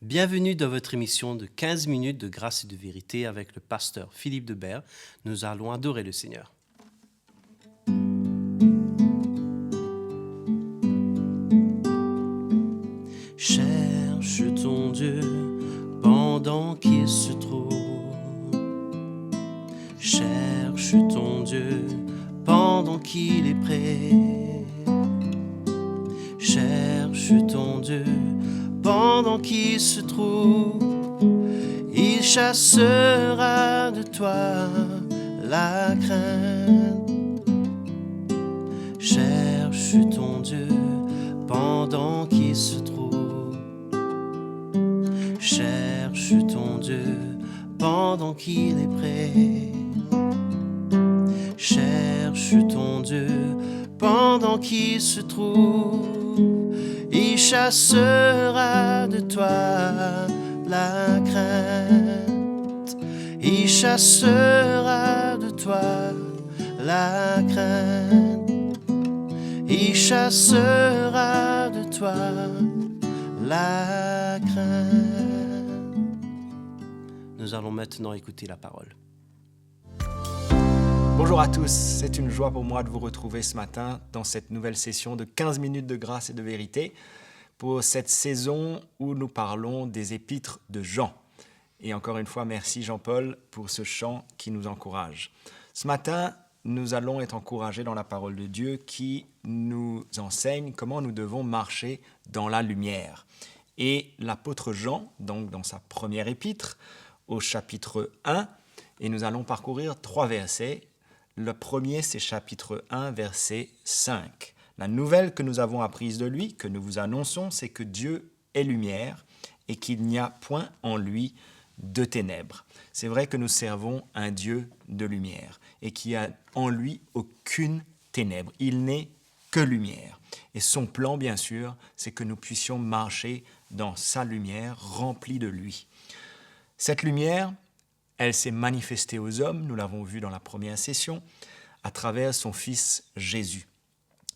Bienvenue dans votre émission de 15 minutes de grâce et de vérité avec le pasteur Philippe Debert. Nous allons adorer le Seigneur. Cherche ton Dieu pendant qu'il se trouve. Cherche ton Dieu pendant qu'il est prêt. Cherche ton Dieu pendant qu'il se trouve. Il chassera de toi la crainte. Cherche ton Dieu pendant qu'il se trouve. Cherche ton Dieu pendant qu'il est prêt. Cherche ton Dieu pendant qu'il se trouve. Il chassera de toi la crainte. Il chassera de toi la crainte. Il chassera de toi la crainte. Nous allons maintenant écouter la parole. Bonjour à tous, c'est une joie pour moi de vous retrouver ce matin dans cette nouvelle session de 15 minutes de grâce et de vérité pour cette saison où nous parlons des épîtres de Jean. Et encore une fois, merci Jean-Paul pour ce chant qui nous encourage. Ce matin, nous allons être encouragés dans la parole de Dieu qui nous enseigne comment nous devons marcher dans la lumière. Et l'apôtre Jean, donc dans sa première épître, au chapitre 1, et nous allons parcourir 3 versets. Le premier, c'est chapitre 1, verset 5. La nouvelle que nous avons apprise de lui, que nous vous annonçons, c'est que Dieu est lumière et qu'il n'y a point en lui de ténèbres. C'est vrai que nous servons un Dieu de lumière et qu'il n'y a en lui aucune ténèbre. Il n'est que lumière. Et son plan, bien sûr, c'est que nous puissions marcher dans sa lumière remplie de lui. Cette lumière, elle s'est manifestée aux hommes, nous l'avons vu dans la première session, à travers son Fils Jésus.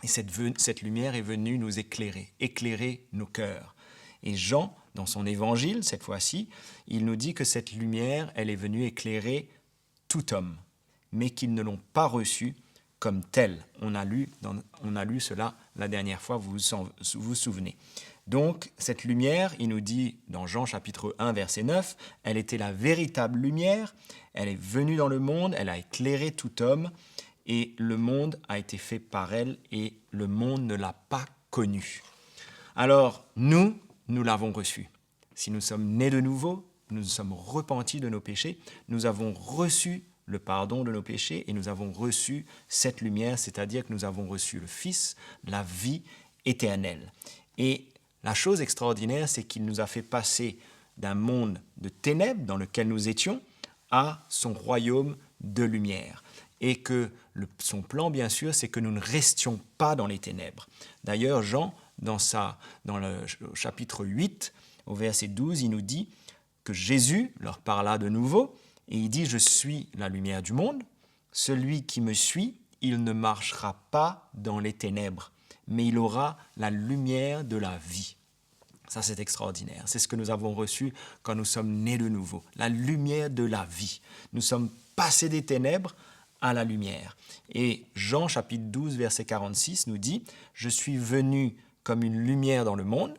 Et cette lumière est venue nous éclairer nos cœurs. Et Jean, dans son évangile, cette fois-ci, il nous dit que cette lumière, elle est venue éclairer tout homme, mais qu'ils ne l'ont pas reçue comme telle. On a lu cela la dernière fois, vous vous souvenez. Donc, cette lumière, il nous dit dans Jean chapitre 1, verset 9, elle était la véritable lumière, elle est venue dans le monde, elle a éclairé tout homme, et le monde a été fait par elle, et le monde ne l'a pas connue. Alors, nous l'avons reçue. Si nous sommes nés de nouveau, nous nous sommes repentis de nos péchés, nous avons reçu le pardon de nos péchés, et nous avons reçu cette lumière, c'est-à-dire que nous avons reçu le Fils, la vie éternelle. Et la chose extraordinaire, c'est qu'il nous a fait passer d'un monde de ténèbres dans lequel nous étions à son royaume de lumière. Et que son plan, bien sûr, c'est que nous ne restions pas dans les ténèbres. D'ailleurs, Jean, dans le chapitre 8, au verset 12, il nous dit que Jésus leur parla de nouveau et il dit « Je suis la lumière du monde. Celui qui me suit, il ne marchera pas dans les ténèbres, mais il aura la lumière de la vie. » Ça, c'est extraordinaire. C'est ce que nous avons reçu quand nous sommes nés de nouveau. La lumière de la vie. Nous sommes passés des ténèbres à la lumière. Et Jean, chapitre 12, verset 46, nous dit « Je suis venu comme une lumière dans le monde,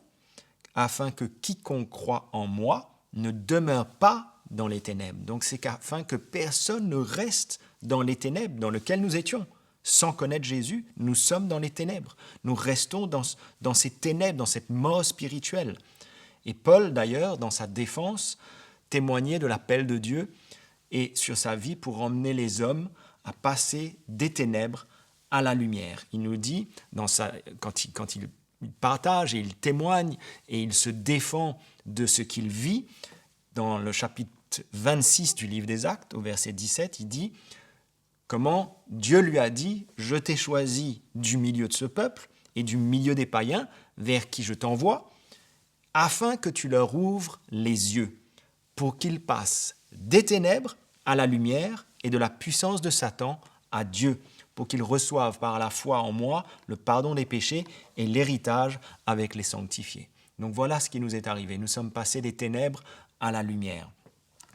afin que quiconque croit en moi ne demeure pas dans les ténèbres. » Donc, c'est afin que personne ne reste dans les ténèbres dans lesquelles nous étions. Sans connaître Jésus, nous sommes dans les ténèbres. Nous restons dans ces ténèbres, dans cette mort spirituelle. Et Paul, d'ailleurs, dans sa défense, témoignait de l'appel de Dieu et sur sa vie pour emmener les hommes à passer des ténèbres à la lumière. Il nous dit, quand il partage et il témoigne et il se défend de ce qu'il vit, dans le chapitre 26 du livre des Actes, au verset 17, il dit comment Dieu lui a dit « Je t'ai choisi du milieu de ce peuple et du milieu des païens vers qui je t'envoie, afin que tu leur ouvres les yeux, pour qu'ils passent des ténèbres à la lumière et de la puissance de Satan à Dieu, pour qu'ils reçoivent par la foi en moi le pardon des péchés et l'héritage avec les sanctifiés. » Donc voilà ce qui nous est arrivé. Nous sommes passés des ténèbres à la lumière.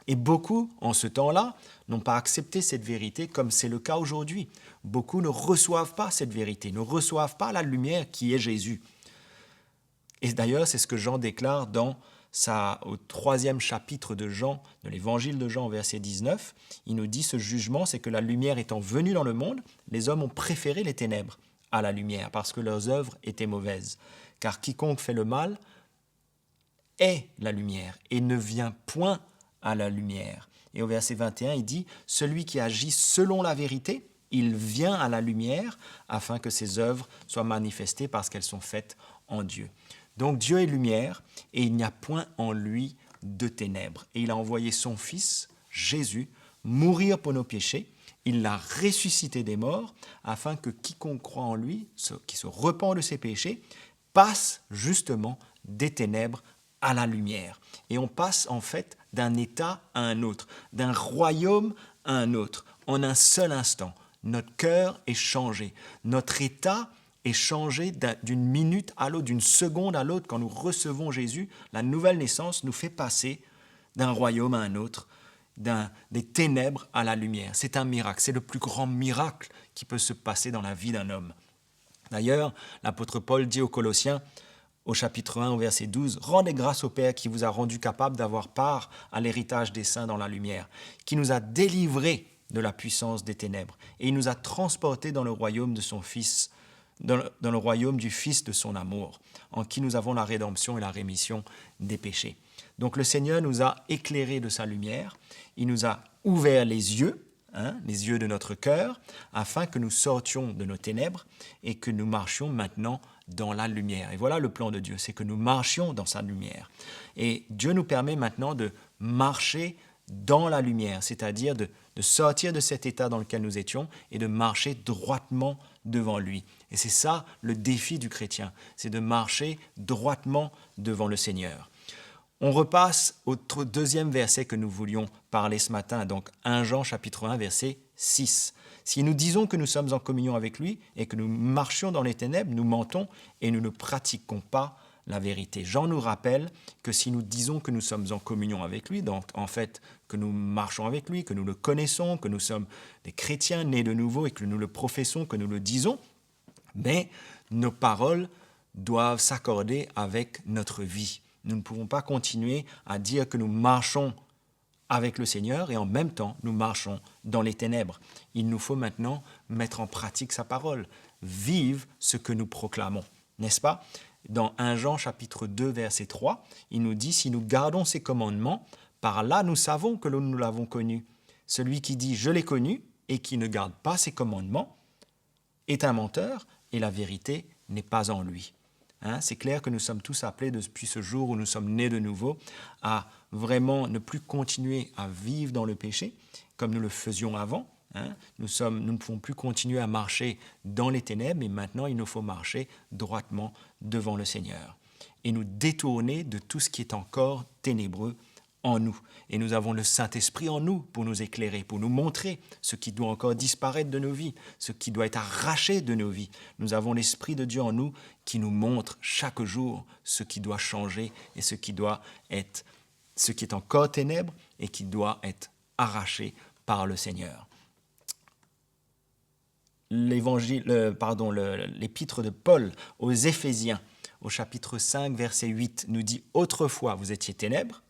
Et beaucoup, en ce temps-là, n'ont pas accepté cette vérité comme c'est le cas aujourd'hui. Beaucoup ne reçoivent pas cette vérité, ne reçoivent pas la lumière qui est Jésus. Et d'ailleurs, c'est ce que Jean déclare au 3e chapitre de Jean, de l'évangile de Jean, verset 19. Il nous dit, ce jugement, c'est que la lumière étant venue dans le monde, les hommes ont préféré les ténèbres à la lumière, parce que leurs œuvres étaient mauvaises. Car quiconque fait le mal est la lumière, et ne vient point à la lumière. Et au verset 21, il dit, celui qui agit selon la vérité, il vient à la lumière, afin que ses œuvres soient manifestées parce qu'elles sont faites en Dieu. Donc Dieu est lumière et il n'y a point en lui de ténèbres. Et il a envoyé son Fils, Jésus, mourir pour nos péchés. Il l'a ressuscité des morts afin que quiconque croit en lui, qui se repent de ses péchés, passe justement des ténèbres à la lumière. Et on passe en fait d'un état à un autre, d'un royaume à un autre, en un seul instant. Notre cœur est changé, notre état est changé d'une minute à l'autre, d'une seconde à l'autre. Quand nous recevons Jésus, la nouvelle naissance nous fait passer d'un royaume à un autre, des ténèbres à la lumière. C'est un miracle, c'est le plus grand miracle qui peut se passer dans la vie d'un homme. D'ailleurs, l'apôtre Paul dit aux Colossiens, au chapitre 1, au verset 12, « Rendez grâce au Père qui vous a rendu capable d'avoir part à l'héritage des saints dans la lumière, qui nous a délivrés de la puissance des ténèbres, et il nous a transportés dans le royaume de son Fils, dans le royaume du Fils de son amour, en qui nous avons la rédemption et la rémission des péchés. » Donc le Seigneur nous a éclairés de sa lumière, il nous a ouvert les yeux de notre cœur, afin que nous sortions de nos ténèbres et que nous marchions maintenant dans la lumière. Et voilà le plan de Dieu, c'est que nous marchions dans sa lumière. Et Dieu nous permet maintenant de marcher dans la lumière, c'est-à-dire de sortir de cet état dans lequel nous étions et de marcher droitement devant lui. Et c'est ça le défi du chrétien, c'est de marcher droitement devant le Seigneur. On repasse au deuxième verset que nous voulions parler ce matin, donc 1 Jean chapitre 1 verset 6. Si nous disons que nous sommes en communion avec lui et que nous marchions dans les ténèbres, nous mentons et nous ne pratiquons pas la vérité. Jean nous rappelle que si nous disons que nous sommes en communion avec lui, donc en fait que nous marchons avec lui, que nous le connaissons, que nous sommes des chrétiens nés de nouveau et que nous le professons, que nous le disons, mais nos paroles doivent s'accorder avec notre vie. Nous ne pouvons pas continuer à dire que nous marchons avec le Seigneur et en même temps nous marchons dans les ténèbres. Il nous faut maintenant mettre en pratique sa parole, vivre ce que nous proclamons, n'est-ce pas? Dans 1 Jean chapitre 2 verset 3, il nous dit « Si nous gardons ses commandements, par là nous savons que nous l'avons connu. Celui qui dit « Je l'ai connu » et qui ne garde pas ses commandements est un menteur et la vérité n'est pas en lui. » C'est clair que nous sommes tous appelés depuis ce jour où nous sommes nés de nouveau à vraiment ne plus continuer à vivre dans le péché comme nous le faisions avant. Nous ne pouvons plus continuer à marcher dans les ténèbres, mais maintenant il nous faut marcher droitement devant le Seigneur et nous détourner de tout ce qui est encore ténébreux en nous. Et nous avons le Saint-Esprit en nous pour nous éclairer, pour nous montrer ce qui doit encore disparaître de nos vies, ce qui doit être arraché de nos vies. Nous avons l'Esprit de Dieu en nous qui nous montre chaque jour ce qui doit changer et ce qui est encore ténèbres et qui doit être arraché par le Seigneur. L'épître de Paul aux Éphésiens, au chapitre 5, verset 8, nous dit « Autrefois, vous étiez ténèbres,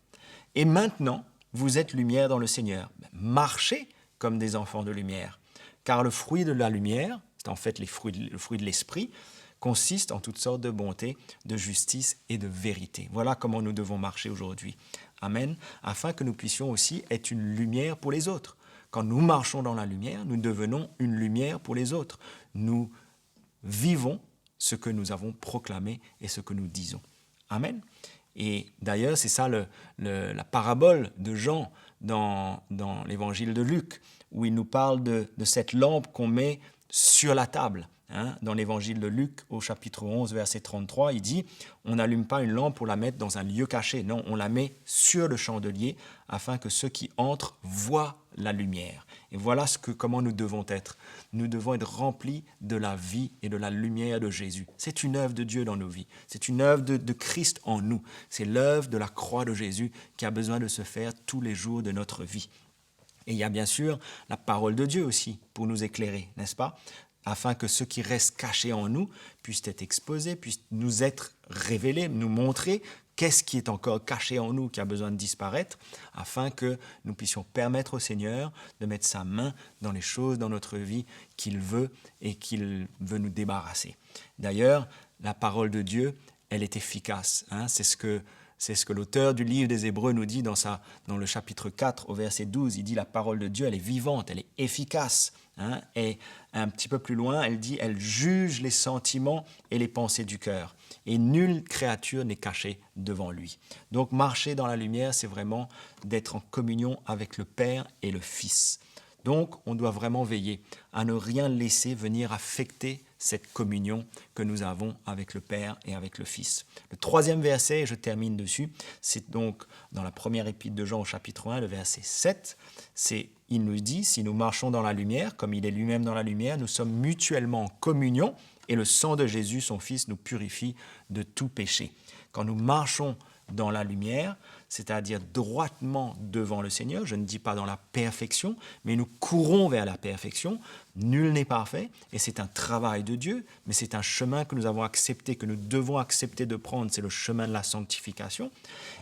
et maintenant, vous êtes lumière dans le Seigneur. Marchez comme des enfants de lumière, car le fruit de la lumière, c'est en fait le fruit de l'esprit, consiste en toutes sortes de bonté, de justice et de vérité. » Voilà comment nous devons marcher aujourd'hui. Amen. Afin que nous puissions aussi être une lumière pour les autres. Quand nous marchons dans la lumière, nous devenons une lumière pour les autres. Nous vivons ce que nous avons proclamé et ce que nous disons. Amen. Et d'ailleurs, c'est ça la parabole de Jean dans l'évangile de Luc, où il nous parle de cette lampe qu'on met sur la table. Dans l'évangile de Luc, au chapitre 11, verset 33, il dit « On n'allume pas une lampe pour la mettre dans un lieu caché. Non, on la met sur le chandelier afin que ceux qui entrent voient la lumière. Et voilà comment nous devons être. Nous devons être remplis de la vie et de la lumière de Jésus. C'est une œuvre de Dieu dans nos vies. C'est une œuvre de Christ en nous. C'est l'œuvre de la croix de Jésus qui a besoin de se faire tous les jours de notre vie. Et il y a bien sûr la parole de Dieu aussi pour nous éclairer, n'est-ce pas? Afin que ce qui reste caché en nous puisse être exposé, puisse nous être révélé, nous montrer qu'est-ce qui est encore caché en nous, qui a besoin de disparaître, afin que nous puissions permettre au Seigneur de mettre sa main dans les choses dans notre vie qu'il veut et qu'il veut nous débarrasser. D'ailleurs, la parole de Dieu, elle est efficace. C'est ce que l'auteur du livre des Hébreux nous dit dans le chapitre 4, au verset 12. Il dit la parole de Dieu, elle est vivante, elle est efficace. Et un petit peu plus loin, elle dit, elle juge les sentiments et les pensées du cœur. Et nulle créature n'est cachée devant lui. Donc marcher dans la lumière, c'est vraiment d'être en communion avec le Père et le Fils. Donc on doit vraiment veiller à ne rien laisser venir affecter cette communion que nous avons avec le Père et avec le Fils. Le troisième verset, et je termine dessus, c'est donc dans la première épître de Jean au chapitre 1, le verset 7, il nous dit, si nous marchons dans la lumière, comme il est lui-même dans la lumière, nous sommes mutuellement en communion et le sang de Jésus, son Fils, nous purifie de tout péché. Quand nous marchons dans la lumière, c'est-à-dire droitement devant le Seigneur, je ne dis pas dans la perfection, mais nous courons vers la perfection. Nul n'est parfait et c'est un travail de Dieu, mais c'est un chemin que nous avons accepté, que nous devons accepter de prendre, c'est le chemin de la sanctification,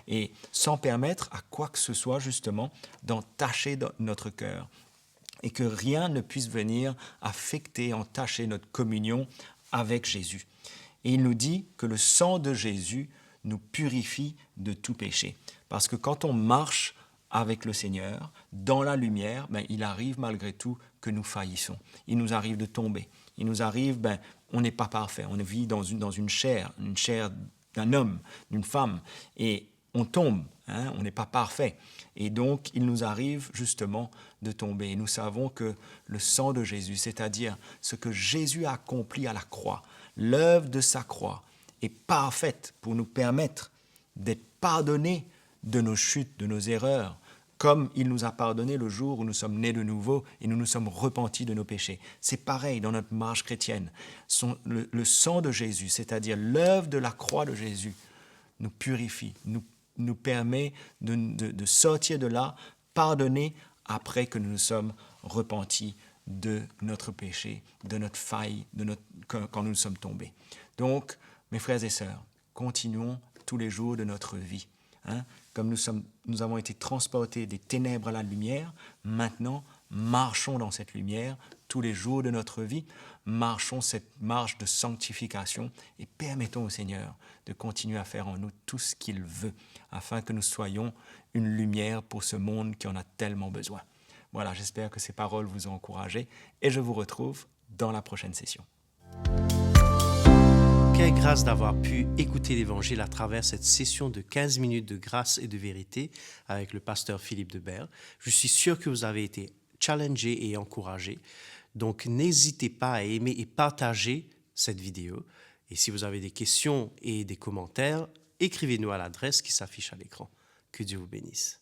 et sans permettre à quoi que ce soit justement d'entacher notre cœur et que rien ne puisse venir affecter, entacher notre communion avec Jésus. Et il nous dit que le sang de Jésus nous purifie de tout péché. Parce que quand on marche avec le Seigneur, dans la lumière, il arrive malgré tout que nous faillissons. Il nous arrive de tomber. Il nous arrive, on n'est pas parfait. On vit dans une chair d'un homme, d'une femme. Et on tombe, on n'est pas parfait. Et donc, il nous arrive justement de tomber. Et nous savons que le sang de Jésus, c'est-à-dire ce que Jésus a accompli à la croix, l'œuvre de sa croix, est parfaite pour nous permettre d'être pardonnés de nos chutes, de nos erreurs, comme il nous a pardonné le jour où nous sommes nés de nouveau et nous nous sommes repentis de nos péchés. C'est pareil dans notre marche chrétienne. Le sang de Jésus, c'est-à-dire l'œuvre de la croix de Jésus, nous purifie, nous permet de sortir de là, pardonnés après que nous nous sommes repentis de notre péché, de notre faille, quand nous sommes tombés. Donc, mes frères et sœurs, continuons tous les jours de notre vie. Comme nous avons été transportés des ténèbres à la lumière, maintenant, marchons dans cette lumière tous les jours de notre vie, marchons cette marche de sanctification et permettons au Seigneur de continuer à faire en nous tout ce qu'il veut, afin que nous soyons une lumière pour ce monde qui en a tellement besoin. Voilà, j'espère que ces paroles vous ont encouragé et je vous retrouve dans la prochaine session. Quelle grâce d'avoir pu écouter l'Évangile à travers cette session de 15 minutes de grâce et de vérité avec le pasteur Philippe Debert. Je suis sûr que vous avez été challengés et encouragés. Donc, n'hésitez pas à aimer et partager cette vidéo. Et si vous avez des questions et des commentaires, écrivez-nous à l'adresse qui s'affiche à l'écran. Que Dieu vous bénisse.